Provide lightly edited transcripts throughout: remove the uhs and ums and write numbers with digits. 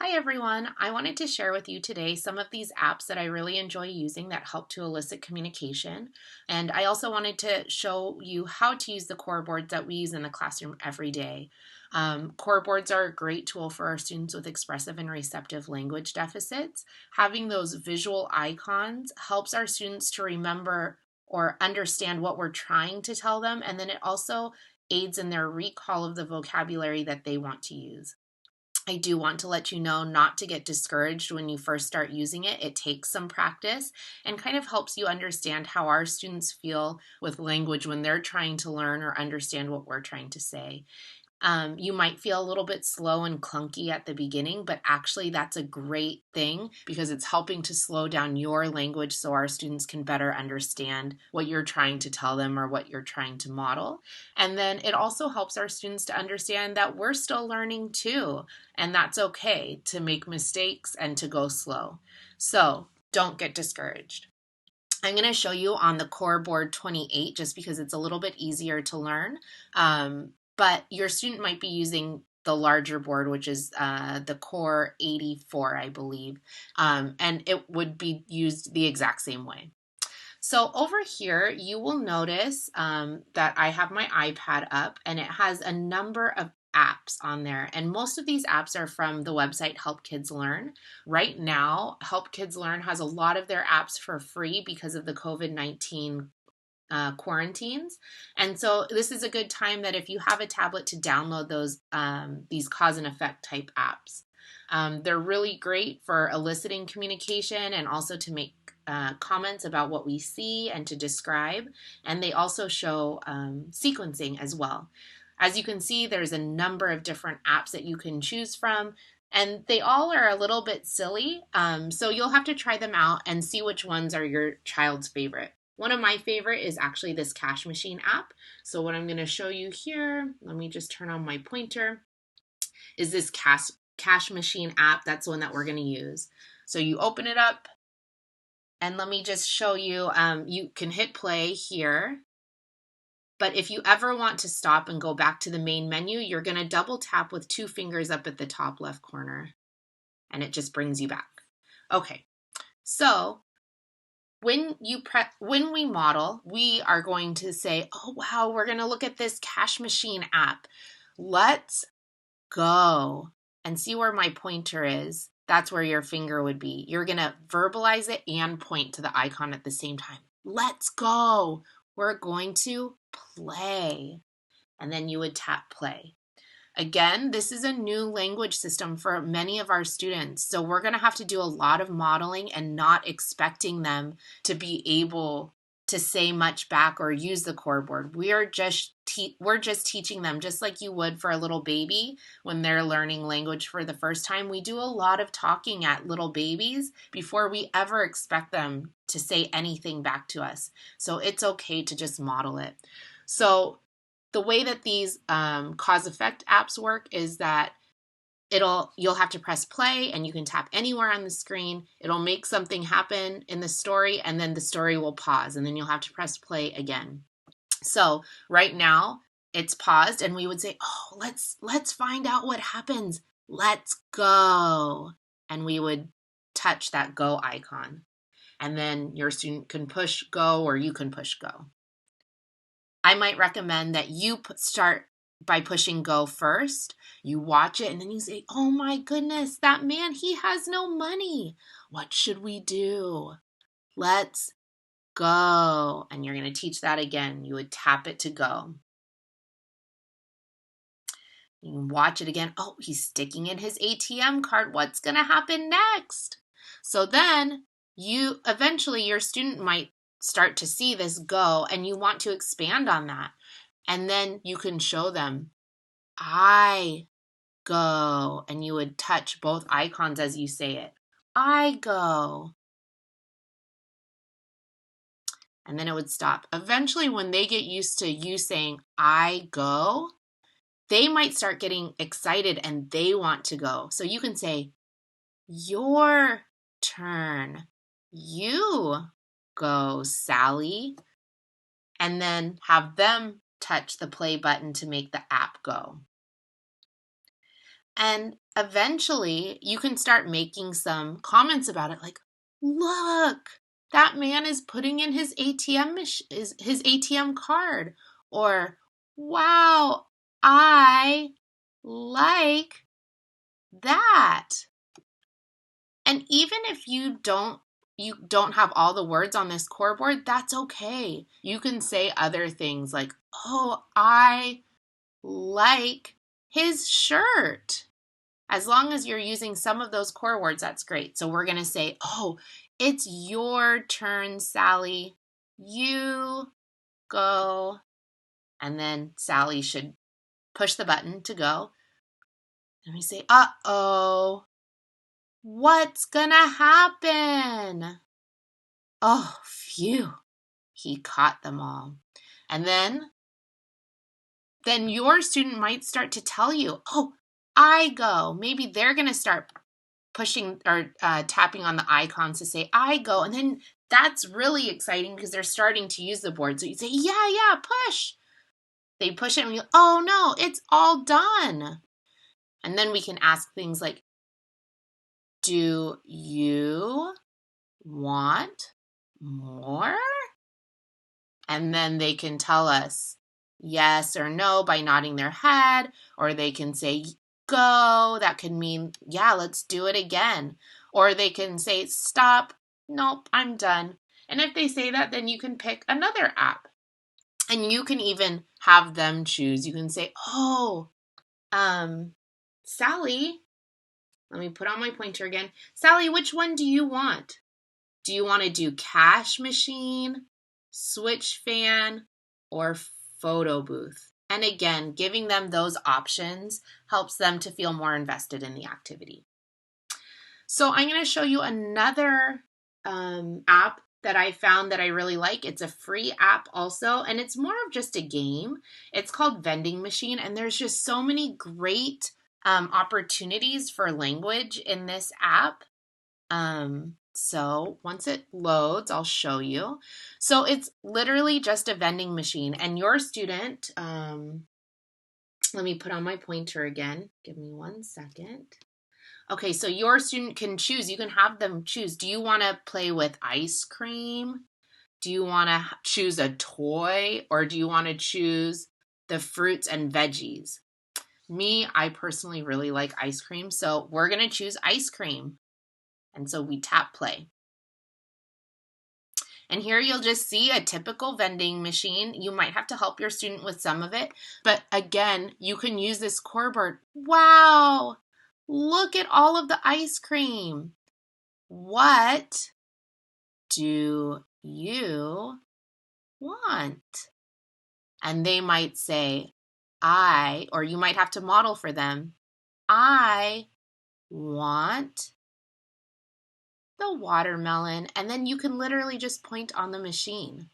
Hi everyone, I wanted to share with you today some of these apps that I really enjoy using that help to elicit communication. And I also wanted to show you how to use the core boards that we use in the classroom every day. Core boards are a great tool for our students with expressive and receptive language deficits. Having those visual icons helps our students to remember or understand what we're trying to tell them, and then it also aids in their recall of the vocabulary that they want to use. I do want to let you know not to get discouraged when you first start using it. It takes some practice and kind of helps you understand how our students feel with language when they're trying to learn or understand what we're trying to say. You might feel a little bit slow and clunky at the beginning, but actually that's a great thing because it's helping to slow down your language so our students can better understand what you're trying to tell them or what you're trying to model. And then it also helps our students to understand that we're still learning too, and that's okay to make mistakes and to go slow. So don't get discouraged. I'm going to show you on the core board 28 just because it's a little bit easier to learn. But your student might be using the larger board, which is the core 84, I believe, and it would be used the exact same way. So over here, you will notice that I have my iPad up and it has a number of apps on there. And most of these apps are from the website Help Kids Learn. Right now, Help Kids Learn has a lot of their apps for free because of the COVID-19 quarantines. And so this is a good time that if you have a tablet to download these cause and effect type apps. They're really great for eliciting communication and also to make comments about what we see and to describe. And they also show sequencing as well. As you can see, there's a number of different apps that you can choose from. And they all are a little bit silly. So you'll have to try them out and see which ones are your child's favorite. One of my favorite is actually this cash machine app. So what I'm going to show you here, let me just turn on my pointer, is this cash machine app. That's the one that we're going to use. So you open it up and let me just show you, you can hit play here. But if you ever want to stop and go back to the main menu, you're going to double tap with two fingers up at the top left corner and it just brings you back. Okay, so when we model, we are going to say, oh wow, we're going to look at this cash machine app. Let's go. And see where my pointer is. That's where your finger would be. You're going to verbalize it and point to the icon at the same time. Let's go. We're going to play. And then you would tap play. Again, this is a new language system for many of our students. So we're going to have to do a lot of modeling and not expecting them to be able to say much back or use the core board. We're just teaching them just like you would for a little baby when they're learning language for the first time. We do a lot of talking at little babies before we ever expect them to say anything back to us. So it's okay to just model it. So the way that these cause effect apps work is that you'll have to press play and you can tap anywhere on the screen. It'll make something happen in the story and then the story will pause and then you'll have to press play again. So right now it's paused and we would say, oh, let's find out what happens. Let's go. And we would touch that go icon. And then your student can push go or you can push go. I might recommend that you start by pushing go first. You watch it and then you say, oh my goodness, that man, he has no money. What should we do? Let's go. And you're going to teach that again. You would tap it to go. You can watch it again. Oh, he's sticking in his ATM card. What's going to happen next? So then eventually your student might start to see this go and you want to expand on that. And then you can show them, I go. And you would touch both icons as you say it. I go. And then it would stop. Eventually, when they get used to you saying, I go, they might start getting excited and they want to go. So you can say, your turn. You go, Sally. And then have them touch the play button to make the app go. And eventually you can start making some comments about it, like, look, that man is putting in his his ATM card, or wow, I like that. And even if you don't have all the words on this core board, that's okay. You can say other things like, oh, I like his shirt. As long as you're using some of those core words, that's great. So we're going to say, oh, it's your turn, Sally. You go. And then Sally should push the button to go. And we say, uh-oh, what's going to happen? Oh, phew, he caught them all. And then your student might start to tell you, oh, I go. Maybe they're going to start pushing or tapping on the icons to say, I go. And then that's really exciting because they're starting to use the board. So you say, yeah, push. They push it and you, oh no, it's all done. And then we can ask things like, do you want more? And then they can tell us yes or no by nodding their head, or they can say go. That could mean, yeah, let's do it again. Or they can say stop. Nope, I'm done. And if they say that, then you can pick another app. And you can even have them choose. You can say, oh, Sally, let me put on my pointer again. Sally, which one do you want? Do you want to do cash machine, switch fan, or photo booth? And again, giving them those options helps them to feel more invested in the activity. So I'm going to show you another app that I found that I really like. It's a free app also, and it's more of just a game. It's called Vending Machine, and there's just so many great opportunities for language in this app. So once it loads, I'll show you. So it's literally just a vending machine, and your student, let me put on my pointer again. Give me 1 second. Okay, so your student can choose. You can have them choose. Do you want to play with ice cream? Do you want to choose a toy? Or do you want to choose the fruits and veggies? Me, I personally really like ice cream, so we're going to choose ice cream. And so we tap play. And here you'll just see a typical vending machine. You might have to help your student with some of it. But again, you can use this core board. Wow, look at all of the ice cream. What do you want? And they might say, or you might have to model for them, I want the watermelon. And then you can literally just point on the machine.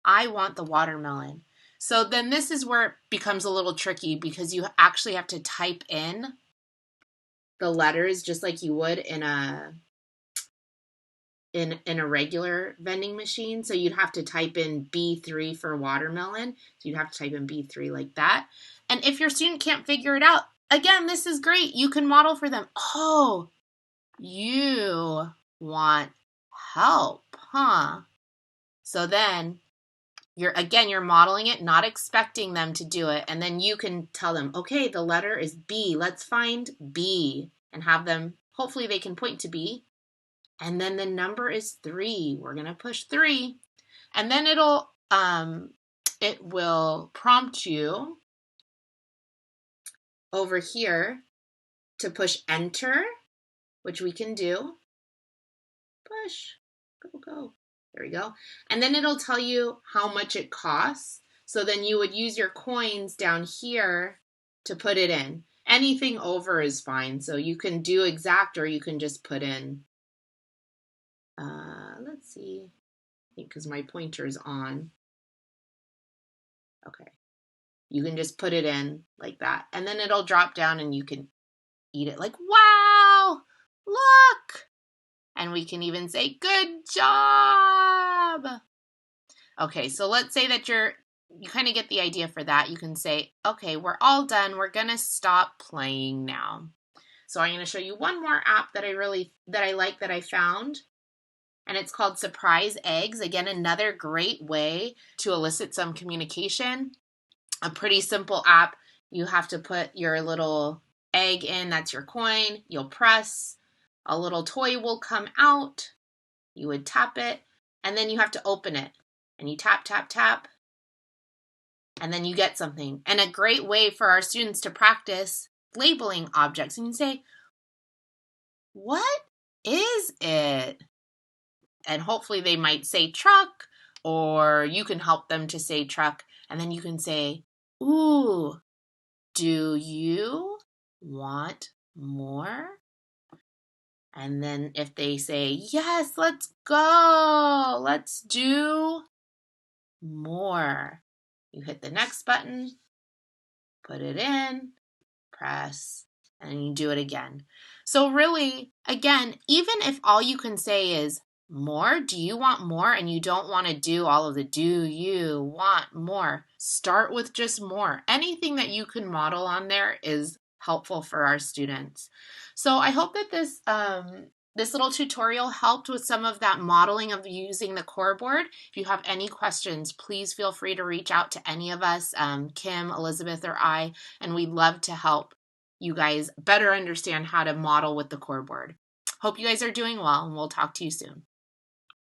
I want the watermelon. So then this is where it becomes a little tricky because you actually have to type in the letters just like you would in a regular vending machine. So you'd have to type in B3 for watermelon. So you'd have to type in B3 like that. And if your student can't figure it out, again, this is great. You can model for them. Oh, you want help, huh? So then you're modeling it, not expecting them to do it. And then you can tell them, okay, the letter is B. Let's find B and have them, hopefully they can point to B. And then the number is 3. We're going to push 3. And then it will prompt you over here to push enter, which we can do. Push, go. There we go. And then it'll tell you how much it costs. So then you would use your coins down here to put it in. Anything over is fine. So you can do exact or you can just put in, let's see, I think because my pointer's on. Okay. You can just put it in like that. And then it'll drop down and you can eat it like, wow, look. And we can even say, good job. Okay, so let's say that you kind of get the idea for that. You can say, okay, we're all done. We're going to stop playing now. So I'm going to show you one more app that I like that I found. And it's called Surprise Eggs. Again, another great way to elicit some communication. A pretty simple app. You have to put your little egg in, that's your coin. You'll press, a little toy will come out. You would tap it, and then you have to open it. And you tap, tap, tap, and then you get something. And a great way for our students to practice labeling objects. And you say, what is it? And hopefully they might say truck, or you can help them to say truck. And then you can say, ooh, do you want more? And then if they say, yes, let's go, let's do more. You hit the next button, put it in, press, and you do it again. So really, again, even if all you can say is more, do you want more? And you don't want to do all of the do you want more. Start with just more. Anything that you can model on there is helpful for our students. So I hope that this little tutorial helped with some of that modeling of using the core board. If you have any questions, please feel free to reach out to any of us, Kim, Elizabeth, or I, and we'd love to help you guys better understand how to model with the core board. Hope you guys are doing well, and we'll talk to you soon.